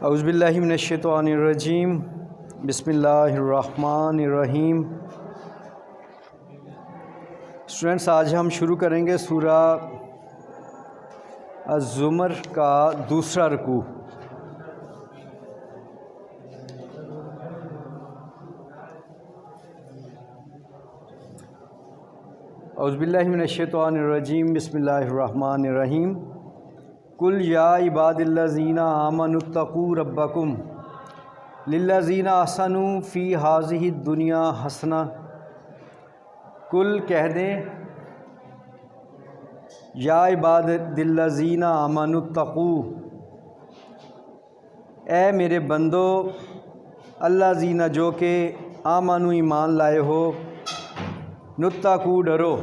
اعوذ باللہ من الشیطان الرجیم بسم اللہ الرحمن الرحیم۔ اسٹوڈنٹس، آج ہم شروع کریں گے سورہ الزمر کا دوسرا رکوع۔ اعوذ باللہ من الشیطان الرجیم بسم اللہ الرحمن الرحیم۔ قل یا عباد الذین آمنوا اتقوا ربکم للذین احسنوا فی ہذہ الدنیا حسنہ۔ قل کہہ دیں، یا عباد الذین آمنوا اتقوا، اے میرے بندو، الذین جو کہ آمنوا ایمان لائے ہو، نتقوا ڈرو۔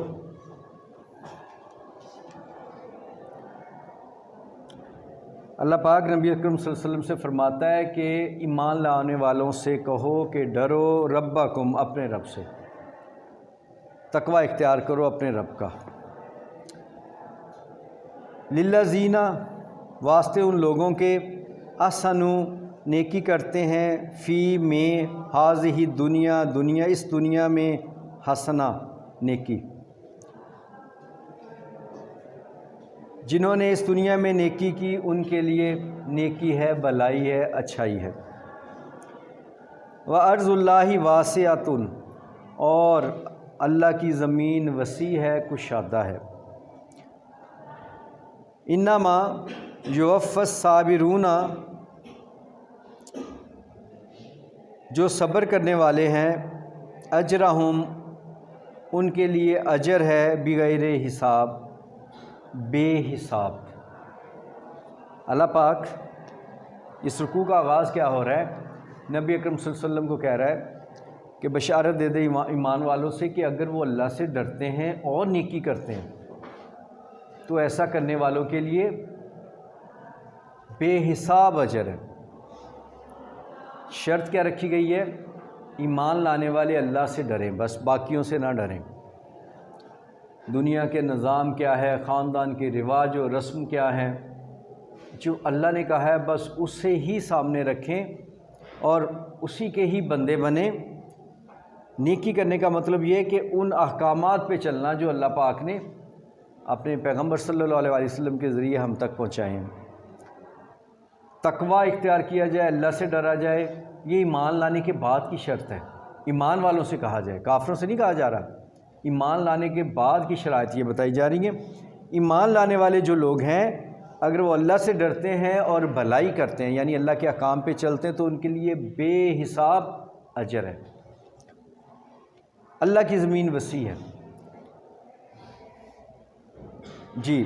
اللہ پاک نبی اکرم صلی اللہ علیہ وسلم سے فرماتا ہے کہ ایمان لانے والوں سے کہو کہ ڈرو ربکم، اپنے رب سے، تقوی اختیار کرو اپنے رب کا۔ للذین، واسطے ان لوگوں کے، احسنوا، نیکی کرتے ہیں، فی میں، ہذہ دنیا، دنیا، اس دنیا میں، حسنہ، نیکی، جنہوں نے اس دنیا میں نیکی کی ان کے لیے نیکی ہے، بھلائی ہے، اچھائی ہے۔ وَأَرْضُ اللَّهِ وَاسِعَةٌ، اور اللہ کی زمین وسیع ہے، کشادہ ہے۔ انما یوفی الصابرون، جو صبر کرنے والے ہیں، اجرہم، ان کے لیے اجر ہے، بغیر حساب، بے حساب۔ اللہ پاک اس رکوع کا آغاز کیا ہو رہا ہے؟ نبی اکرم صلی اللہ علیہ وسلم کو کہہ رہا ہے کہ بشارت دے دے ایمان والوں سے کہ اگر وہ اللہ سے ڈرتے ہیں اور نیکی کرتے ہیں تو ایسا کرنے والوں کے لیے بے حساب اجر ہے۔ شرط کیا رکھی گئی ہے؟ ایمان لانے والے اللہ سے ڈریں، بس باقیوں سے نہ ڈریں۔ دنیا کے نظام کیا ہے، خاندان کے رواج و رسم کیا ہے، جو اللہ نے کہا ہے بس اسے ہی سامنے رکھیں اور اسی کے ہی بندے بنیں۔ نیکی کرنے کا مطلب یہ کہ ان احکامات پہ چلنا جو اللہ پاک نے اپنے پیغمبر صلی اللہ علیہ وسلم کے ذریعے ہم تک پہنچائے ہیں۔ تقوی اختیار کیا جائے، اللہ سے ڈرا جائے، یہ ایمان لانے کے بعد کی شرط ہے۔ ایمان والوں سے کہا جائے، کافروں سے نہیں کہا جا رہا۔ ایمان لانے کے بعد کی شرائط یہ بتائی جا رہی ہیں۔ ایمان لانے والے جو لوگ ہیں، اگر وہ اللہ سے ڈرتے ہیں اور بھلائی کرتے ہیں، یعنی اللہ کے احکام پہ چلتے ہیں، تو ان کے لیے بے حساب اجر ہے۔ اللہ کی زمین وسیع ہے جی،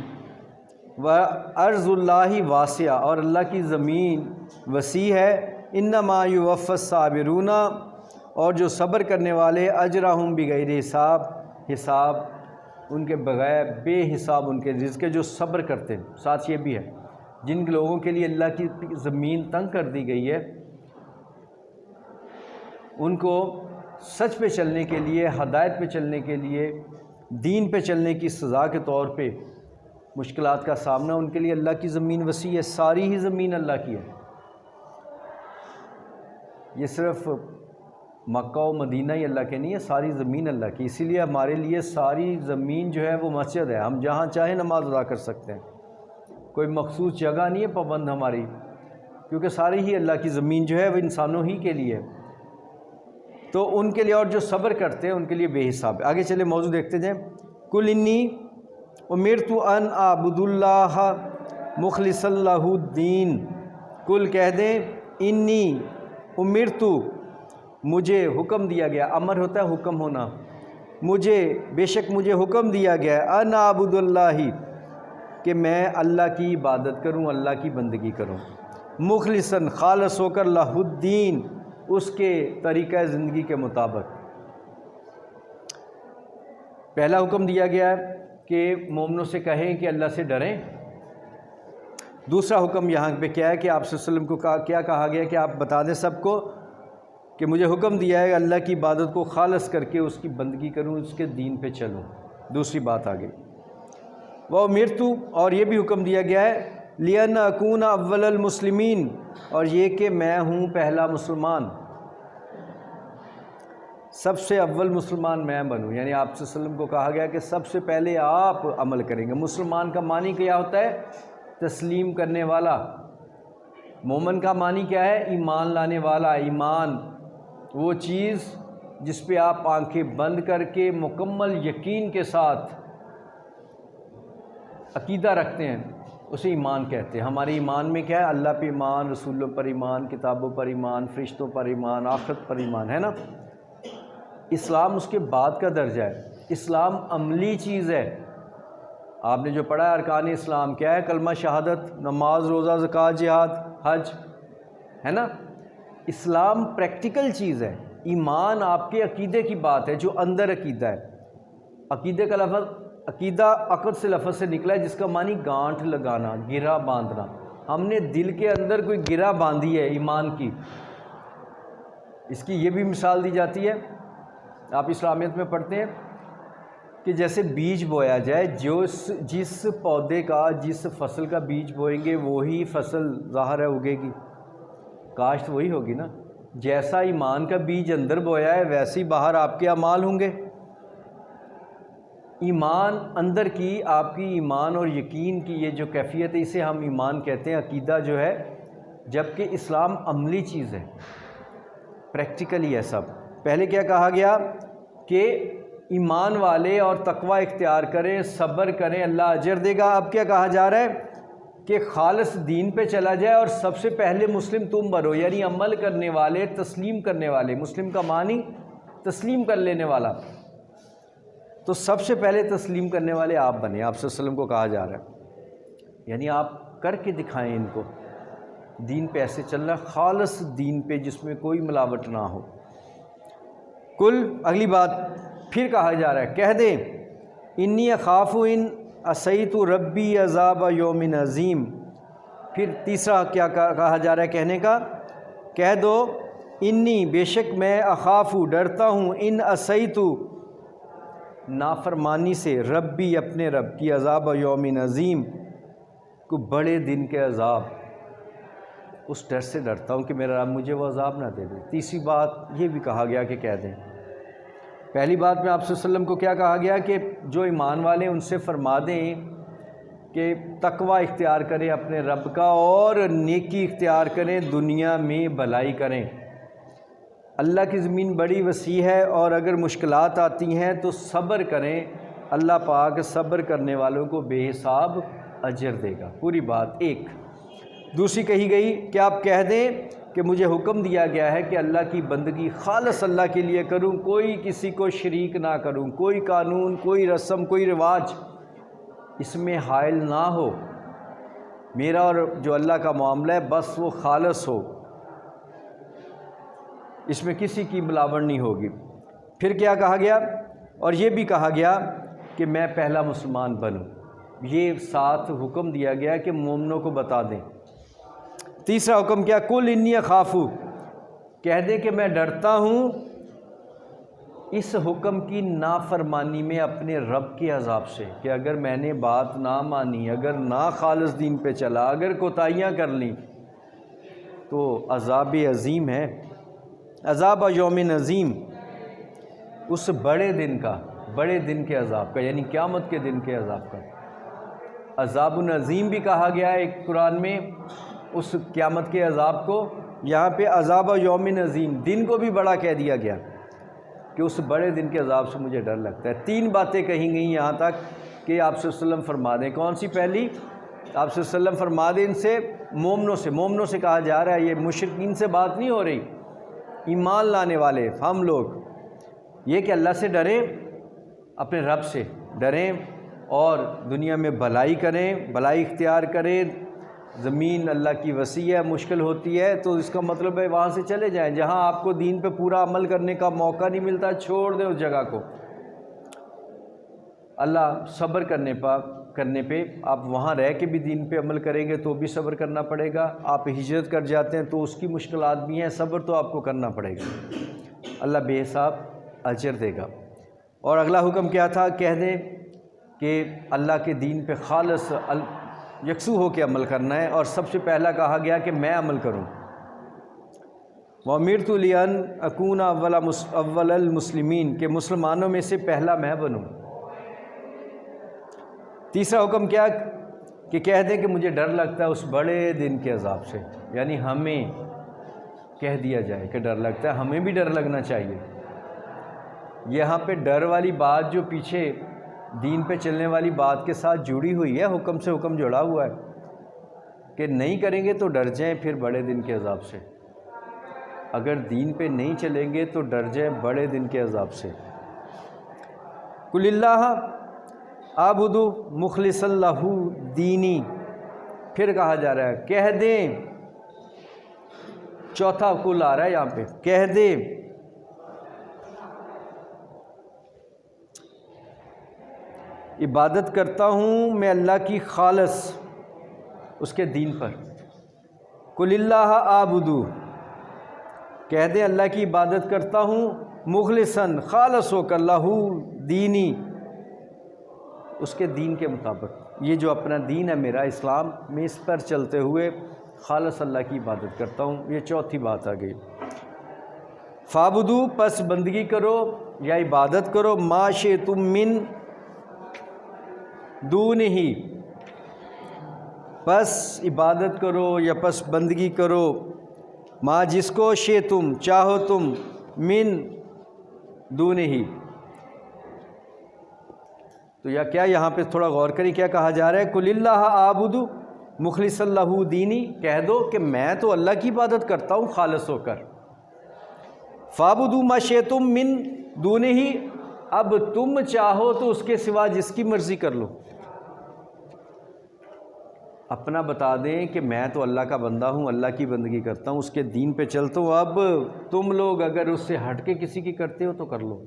وَأَرْضُ اللَّهِ وَاسِعَةٌ، اور اللہ کی زمین وسیع ہے۔ انما یوفی الصابرون، اور جو صبر کرنے والے، اجرہم بغیر حساب، حساب ان کے بغیر، بے حساب ان کے رزق کے، جو صبر کرتے ہیں۔ ساتھ یہ بھی ہے، جن لوگوں کے لیے اللہ کی زمین تنگ کر دی گئی ہے، ان کو سچ پہ چلنے کے لیے، ہدایت پہ چلنے کے لیے، دین پہ چلنے کی سزا کے طور پہ مشکلات کا سامنا، ان کے لیے اللہ کی زمین وسیع ہے۔ ساری ہی زمین اللہ کی ہے، یہ صرف مکہ و مدینہ ہی اللہ کے نہیں ہے، ساری زمین اللہ کی۔ اسی لیے ہمارے لیے ساری زمین جو ہے وہ مسجد ہے، ہم جہاں چاہیں نماز ادا کر سکتے ہیں، کوئی مخصوص جگہ نہیں ہے پابند ہماری، کیونکہ ساری ہی اللہ کی زمین جو ہے وہ انسانوں ہی کے لیے ہے۔ تو ان کے لیے، اور جو صبر کرتے ہیں ان کے لیے بے حساب ہے۔ آگے چلے موضوع دیکھتے جائیں۔ قل انی امرت ان اعبد اللہ مخلصا لہ الدین۔ قل کہہ دیں، انی امرت، مجھے حکم دیا گیا، امر ہوتا ہے حکم ہونا، مجھے، بے شک مجھے حکم دیا گیا ہے، ان اعبد اللہ، کہ میں اللہ کی عبادت کروں، اللہ کی بندگی کروں، مخلصاً، خالص ہو کر، لہ الدین، اس کے طریقہ زندگی کے مطابق۔ پہلا حکم دیا گیا ہے کہ مومنوں سے کہیں کہ اللہ سے ڈریں۔ دوسرا حکم یہاں پہ کیا ہے کہ آپ صلی اللہ علیہ وسلم کو کیا کہا گیا کہ آپ بتا دیں سب کو کہ مجھے حکم دیا ہے اللہ کی عبادت کو خالص کر کے اس کی بندگی کروں، اس کے دین پہ چلوں۔ دوسری بات آ گئی، وَأُمِرْتُ، اور یہ بھی حکم دیا گیا ہے لِأَنَّ أَكُونَ أَوَّلَ الْمُسْلِمِينَ، اور یہ کہ میں ہوں پہلا مسلمان، سب سے اول مسلمان میں بنوں، یعنی آپ صلی اللہ علیہ وسلم کو کہا گیا کہ سب سے پہلے آپ عمل کریں گے۔ مسلمان کا معنی کیا ہوتا ہے؟ تسلیم کرنے والا۔ مومن کا معنی کیا ہے؟ ایمان لانے والا۔ ایمان وہ چیز جس پہ آپ آنکھیں بند کر کے مکمل یقین کے ساتھ عقیدہ رکھتے ہیں، اسے ایمان کہتے ہیں۔ ہمارے ایمان میں کیا ہے؟ اللہ پہ ایمان، رسولوں پر ایمان، کتابوں پر ایمان، فرشتوں پر ایمان، آخرت پر ایمان، ہے نا؟ اسلام اس کے بعد کا درجہ ہے۔ اسلام عملی چیز ہے۔ آپ نے جو پڑھا ہے ارکان اسلام کیا ہے؟ کلمہ شہادت، نماز، روزہ، زکوٰۃ، جہاد، حج، ہے نا؟ اسلام پریکٹیکل چیز ہے۔ ایمان آپ کے عقیدے کی بات ہے، جو اندر عقیدہ ہے۔ عقیدے کا لفظ، عقیدہ عقد سے لفظ سے نکلا ہے، جس کا معنی گانٹھ لگانا، گرہ باندھنا۔ ہم نے دل کے اندر کوئی گرہ باندھی ہے ایمان کی۔ اس کی یہ بھی مثال دی جاتی ہے، آپ اسلامیت میں پڑھتے ہیں کہ جیسے بیج بویا جائے، جس پودے کا، جس فصل کا بیج بوئیں گے وہی فصل ظاہر ہے اگے گی، کاشت وہی ہوگی نا۔ جیسا ایمان کا بیج اندر بویا ہے ویسے ہی باہر آپ کے اعمال ہوں گے۔ ایمان اندر کی، آپ کی ایمان اور یقین کی یہ جو کیفیت ہے، اسے ہم ایمان کہتے ہیں، عقیدہ جو ہے۔ جبکہ اسلام عملی چیز ہے، پریکٹیکلی ہے سب۔ پہلے کیا کہا گیا کہ ایمان والے اور تقوی اختیار کریں، صبر کریں، اللہ اجر دے گا۔ اب کیا کہا جا رہا ہے کہ خالص دین پہ چلا جائے اور سب سے پہلے مسلم تم بنو، یعنی عمل کرنے والے، تسلیم کرنے والے۔ مسلم کا معنی تسلیم کر لینے والا، تو سب سے پہلے تسلیم کرنے والے آپ بنیں، آپ صلی اللہ علیہ وسلم کو کہا جا رہا ہے۔ یعنی آپ کر کے دکھائیں ان کو، دین پہ ایسے چلنا، خالص دین پہ جس میں کوئی ملاوٹ نہ ہو۔ کل اگلی بات پھر کہا جا رہا ہے، کہہ دیں انی اخاف ان عصیت ربی عذاب یوم عظیم۔ پھر تیسرا کیا کہا جا رہا ہے کہنے کا؟ کہہ دو انی، بے شک میں، اخاف، ڈرتا ہوں، ان عصیت، نافرمانی سے، ربی، اپنے رب کی، عذاب یوم عظیم، کو بڑے دن کے عذاب، اس ڈر سے ڈرتا ہوں کہ میرا رب مجھے وہ عذاب نہ دے دے۔ تیسری بات یہ بھی کہا گیا کہ کہہ دیں، پہلی بات میں آپ صلی اللہ علیہ وسلم کو کیا کہا گیا کہ جو ایمان والے ان سے فرما دیں کہ تقوی اختیار کریں اپنے رب کا اور نیکی اختیار کریں، دنیا میں بھلائی کریں۔ اللہ کی زمین بڑی وسیع ہے اور اگر مشکلات آتی ہیں تو صبر کریں، اللہ پاک صبر کرنے والوں کو بے حساب اجر دے گا۔ پوری بات ایک۔ دوسری کہی گئی کہ آپ کہہ دیں کہ مجھے حکم دیا گیا ہے کہ اللہ کی بندگی خالص اللہ کے لیے کروں، کوئی کسی کو شریک نہ کروں، کوئی قانون، کوئی رسم، کوئی رواج اس میں حائل نہ ہو، میرا اور جو اللہ کا معاملہ ہے بس وہ خالص ہو، اس میں کسی کی ملاوٹ نہیں ہوگی۔ پھر کیا کہا گیا؟ اور یہ بھی کہا گیا کہ میں پہلا مسلمان بنوں۔ یہ ساتھ حکم دیا گیا کہ مومنوں کو بتا دیں۔ تیسرا حکم کیا؟ کل انی اخاف، کہہ دے کہ میں ڈرتا ہوں اس حکم کی نافرمانی میں اپنے رب کے عذاب سے، کہ اگر میں نے بات نہ مانی، اگر نہ خالص دین پہ چلا، اگر کوتاہیاں کر لیں تو عذاب عظیم ہے، عذاب یوم عظیم، اس بڑے دن کا، بڑے دن کے عذاب کا، یعنی قیامت کے دن کے عذاب کا۔ عذاب عظیم بھی کہا گیا ہے ایک قرآن میں اس قیامت کے عذاب کو، یہاں پہ عذاب یوم عظیم، دن کو بھی بڑا کہہ دیا گیا کہ اس بڑے دن کے عذاب سے مجھے ڈر لگتا ہے۔ تین باتیں کہی گئیں یہاں تک کہ آپ صلی اللہ علیہ وسلم فرما دیں۔ کون سی پہلی؟ آپ صلی اللہ علیہ وسلم فرما دیں ان سے، مومنوں سے کہا جا رہا ہے، یہ مشرکین سے بات نہیں ہو رہی، ایمان لانے والے ہم لوگ، یہ کہ اللہ سے ڈریں، اپنے رب سے ڈریں اور دنیا میں بھلائی کریں، بھلائی اختیار کریں۔ زمین اللہ کی وسیع ہے، مشکل ہوتی ہے تو اس کا مطلب ہے وہاں سے چلے جائیں، جہاں آپ کو دین پہ پورا عمل کرنے کا موقع نہیں ملتا چھوڑ دیں اس جگہ کو۔ اللہ صبر کرنے پہ آپ وہاں رہ کے بھی دین پہ عمل کریں گے تو بھی صبر کرنا پڑے گا، آپ ہجرت کر جاتے ہیں تو اس کی مشکلات بھی ہیں، صبر تو آپ کو کرنا پڑے گا، اللہ بے حساب اجر دے گا۔ اور اگلا حکم کیا تھا؟ کہہ دیں کہ اللہ کے دین پہ خالص یکسو ہو کے عمل کرنا ہے، اور سب سے پہلا کہا گیا کہ میں عمل کروں۔ وَأُمِرْتُ لِأَنْ أَكُونَ أَوَّلَ الْمُسْلِمِينَ، کہ مسلمانوں میں سے پہلا میں بنوں۔ تیسرا حکم کیا کہ کہہ دیں کہ مجھے ڈر لگتا ہے اس بڑے دن کے عذاب سے، یعنی ہمیں کہہ دیا جائے کہ ڈر لگتا ہے، ہمیں بھی ڈر لگنا چاہیے۔ یہاں پہ ڈر والی بات جو پیچھے دین پہ چلنے والی بات کے ساتھ جڑی ہوئی ہے، حکم سے حکم جڑا ہوا ہے کہ نہیں کریں گے تو ڈر جائیں پھر بڑے دن کے عذاب سے، اگر دین پہ نہیں چلیں گے تو ڈر جائیں بڑے دن کے عذاب سے۔ قُلِ اللَّهَ اعْبُدُ مُخْلِصًا لَهُ دِینِی، پھر کہا جا رہا ہے کہہ دیں، چوتھا کل آ رہا ہے یہاں پہ، کہہ دیں عبادت کرتا ہوں میں اللہ کی خالص اس کے دین پر۔ قُلِ اللَّهَ اعْبُدُ، کہہ دیں اللہ کی عبادت کرتا ہوں مخلصاً، خالص ہو کر، لہو دینی، اس کے دین کے مطابق، یہ جو اپنا دین ہے میرا اسلام، میں اس پر چلتے ہوئے خالص اللہ کی عبادت کرتا ہوں۔ یہ چوتھی بات آ گئی۔ فَاعْبُدُوا، پس بندگی کرو یا عبادت کرو، مَا شِئْتُم مِّن دُونِہ، پس عبادت کرو یا پس بندگی کرو، ماں جس کو شئتم چاہو تم، من دونہ، تو یا کیا یہاں پہ تھوڑا غور کریں کیا کہا جا رہا ہے؟ قُلِ اللَّهَ اعْبُدُ مُخْلِصًا لَهُ دِینِی، کہہ دو کہ میں تو اللہ کی عبادت کرتا ہوں خالص ہو کر۔ فَاعْبُدُوا مَا شِئْتُم مِّن دُونِہ، اب تم چاہو تو اس کے سوا جس کی مرضی کر لو، اپنا بتا دیں کہ میں تو اللہ کا بندہ ہوں، اللہ کی بندگی کرتا ہوں، اس کے دین پہ چلتا ہوں، اب تم لوگ اگر اس سے ہٹ کے کسی کی کرتے ہو تو کر لو،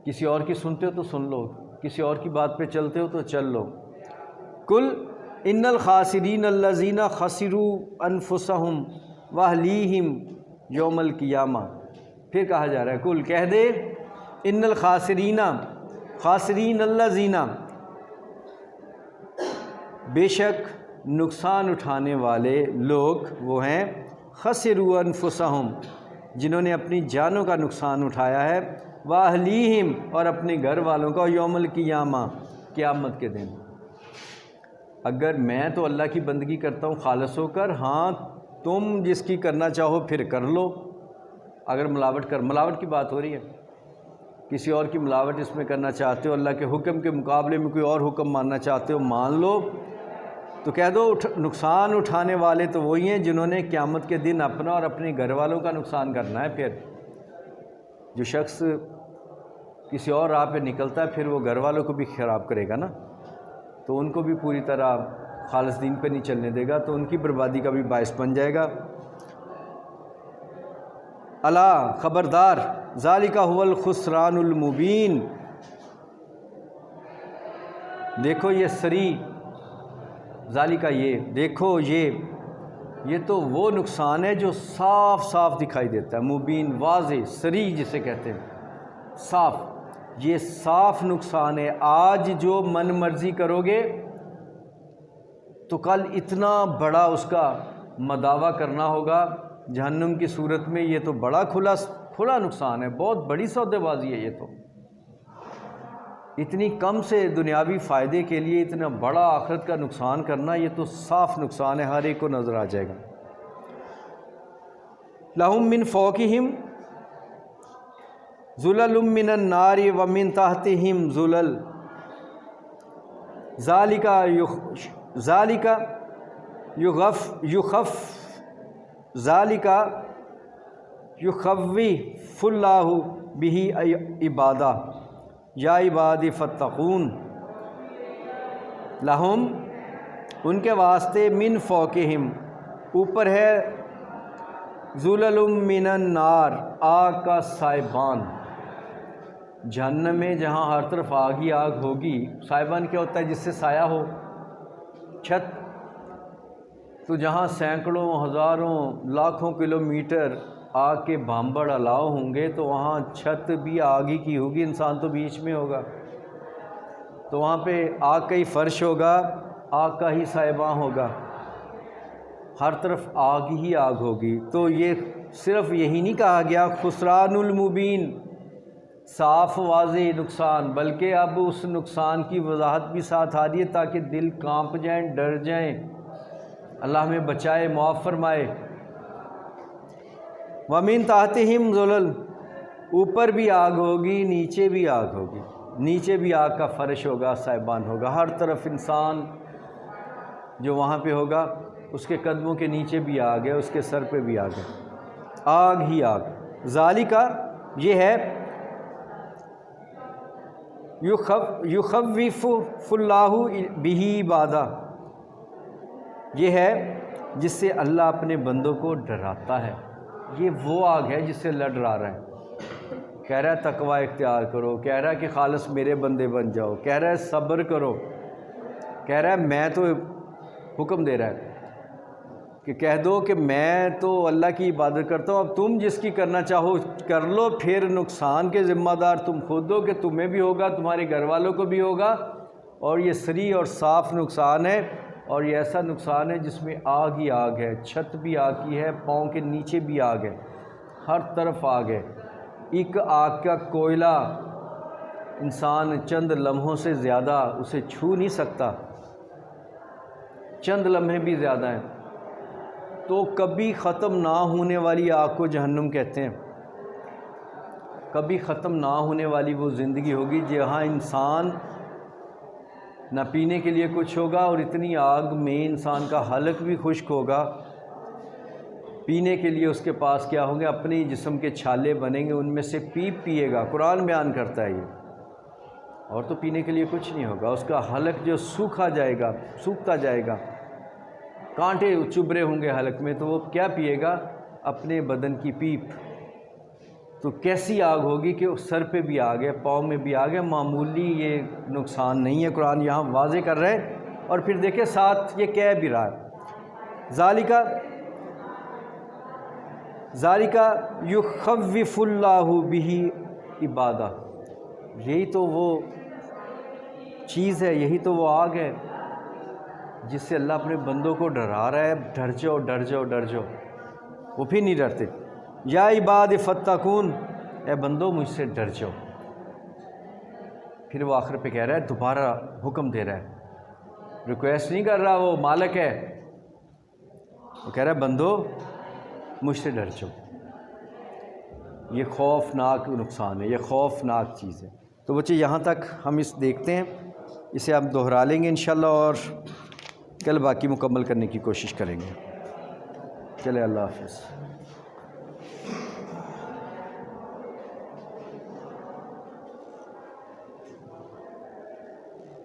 کسی اور کی سنتے ہو تو سن لو، کسی اور کی بات پہ چلتے ہو تو چل لو۔ قُلْ إِنَّ الْخَاسِرِينَ الَّذِينَ خَسِرُوا أَنفُسَهُمْ وَأَهْلِيهِمْ يَوْمَ الْقِيَامَةِ، پھر کہا جا رہا ہے قُلْ کہہ دے، إِنَّ الْخَاسِرِينَ، خاسرین الَّذِينَ، بے شک نقصان اٹھانے والے لوگ وہ ہیں، خسروا انفسہم، جنہوں نے اپنی جانوں کا نقصان اٹھایا ہے، واہلیہم، اور اپنے گھر والوں کا، یوم القیامہ، قیامت کے دن۔ اگر میں تو اللہ کی بندگی کرتا ہوں خالص ہو کر، ہاں تم جس کی کرنا چاہو پھر کر لو، اگر ملاوٹ کی بات ہو رہی ہے، کسی اور کی ملاوٹ اس میں کرنا چاہتے ہو، اللہ کے حکم کے مقابلے میں کوئی اور حکم ماننا چاہتے ہو، مان لو، تو کہہ دو نقصان اٹھانے والے تو وہی ہیں جنہوں نے قیامت کے دن اپنا اور اپنے گھر والوں کا نقصان کرنا ہے۔ پھر جو شخص کسی اور راہ پہ نکلتا ہے پھر وہ گھر والوں کو بھی خراب کرے گا نا، تو ان کو بھی پوری طرح خالص دین پہ نہیں چلنے دے گا، تو ان کی بربادی کا بھی باعث بن جائے گا۔ الا، خبردار، ذالک هو الخسران المبین، دیکھو یہ سری، ذالک یہ، دیکھو یہ تو وہ نقصان ہے جو صاف صاف دکھائی دیتا ہے، مبین، واضح، سری جسے کہتے ہیں، صاف، یہ صاف نقصان ہے۔ آج جو من مرضی کرو گے تو کل اتنا بڑا اس کا مداوع کرنا ہوگا جہنم کی صورت میں، یہ تو بڑا کھلا نقصان ہے، بہت بڑی سودے بازی ہے یہ تو، اتنی کم سے دنیاوی فائدے کے لیے اتنا بڑا آخرت کا نقصان کرنا، یہ تو صاف نقصان ہے، ہر ایک کو نظر آ جائے گا۔ لَهُم مِّن فَوْقِهِمْ ظُلَلٌ مِّنَ النَّارِ وَمِن تَحْتِهِمْ ظُلَلٌ، ذَلِكَ يُخَوِّفُ اللَّهُ بِهِ عِبَادَهُ یا عبادی فاتقون، لہم، ان کے واسطے، من فوقہم، اوپر ہے، ظلل من النار، آگ کا سائبان، جہنم میں جہاں ہر طرف آگ ہی آگ ہوگی، سائبان کیا ہوتا ہے؟ جس سے سایہ ہو، چھت، تو جہاں سینکڑوں، ہزاروں، لاکھوں کلومیٹر آگ کے بھانبڑ الاؤ ہوں گے تو وہاں چھت بھی آگ ہی کی ہوگی، انسان تو بیچ میں ہوگا، تو وہاں پہ آگ کا ہی فرش ہوگا، آگ کا ہی سائباں ہوگا، ہر طرف آگ ہی آگ ہوگی۔ تو یہ صرف یہی نہیں کہا گیا خسران المبین، صاف واضح نقصان، بلکہ اب اس نقصان کی وضاحت بھی ساتھ آ رہی ہے تاکہ دل کانپ جائیں، ڈر جائیں، اللہ ہمیں بچائے، معاف فرمائے۔ وَمِن تحتہم ظلل، اوپر بھی آگ ہوگی، نیچے بھی آگ ہوگی، نیچے بھی آگ کا فرش ہوگا، سائبان ہوگا، ہر طرف انسان جو وہاں پہ ہوگا اس کے قدموں کے نیچے بھی آگ ہے، اس کے سر پہ بھی آگ ہے، آگ ہی آگ۔ ذالکہ یہ ہے یخوف اللہ بہ عبادہ، یہ ہے جس سے اللہ اپنے بندوں کو ڈراتا ہے۔ یہ وہ آگ ہے جس سے اللہ ڈرا رہا ہے، کہہ رہا ہے تقوی اختیار کرو، کہہ رہا ہے کہ خالص میرے بندے بن جاؤ، کہہ رہا ہے صبر کرو، کہہ رہا ہے میں تو حکم دے رہا ہے کہ کہہ دو کہ میں تو اللہ کی عبادت کرتا ہوں، اب تم جس کی کرنا چاہو کر لو، پھر نقصان کے ذمہ دار تم خود ہو، کہ تمہیں بھی ہوگا، تمہارے گھر والوں کو بھی ہوگا، اور یہ صریح اور صاف نقصان ہے، اور یہ ایسا نقصان ہے جس میں آگ ہی آگ ہے، چھت بھی آگ کی ہے، پاؤں کے نیچے بھی آگ ہے، ہر طرف آگ ہے۔ ایک آگ کا کوئلہ انسان چند لمحوں سے زیادہ اسے چھو نہیں سکتا، چند لمحے بھی زیادہ ہیں، تو کبھی ختم نہ ہونے والی آگ کو جہنم کہتے ہیں۔ کبھی ختم نہ ہونے والی وہ زندگی ہوگی جہاں انسان نہ پینے کے لیے کچھ ہوگا، اور اتنی آگ میں انسان کا حلق بھی خشک ہوگا، پینے کے لیے اس کے پاس کیا ہوں گے، اپنے جسم کے چھالے بنیں گے، ان میں سے پیے گا۔ قرآن بیان کرتا ہے یہ، اور تو پینے کے لیے کچھ نہیں ہوگا، اس کا حلق جو سوکھا جائے گا، سوکھتا جائے گا، کانٹے چبھرے ہوں گے حلق میں، تو وہ کیا پیے گا؟ اپنے بدن کی پیپ۔ تو کیسی آگ ہوگی کہ سر پہ بھی آگ ہے، پاؤں میں بھی آگ ہے، معمولی یہ نقصان نہیں ہے، قرآن یہاں واضح کر رہے ہیں۔ اور پھر دیکھیں ساتھ یہ کہہ بھی رہا ہے ذالکہ یخوف اللہ بہ عبادہ، یہی تو وہ چیز ہے، یہی تو وہ آگ ہے جس سے اللہ اپنے بندوں کو ڈرا رہا ہے، ڈر جاؤ ڈر جاؤ ڈر جاؤ، وہ پھر نہیں ڈرتے۔ یا عباد فتقون، اے بندو مجھ سے ڈر جاؤ۔ پھر وہ آخر پہ کہہ رہا ہے، دوبارہ حکم دے رہا ہے، ریکویسٹ نہیں کر رہا، وہ مالک ہے، وہ کہہ رہا ہے بندو مجھ سے ڈر جاؤ۔ یہ خوفناک نقصان ہے، یہ خوفناک چیز ہے۔ تو بچے یہاں تک ہم اس دیکھتے ہیں، اسے ہم دہرا لیں گے انشاءاللہ، اور کل باقی مکمل کرنے کی کوشش کریں گے۔ چلے اللہ حافظ۔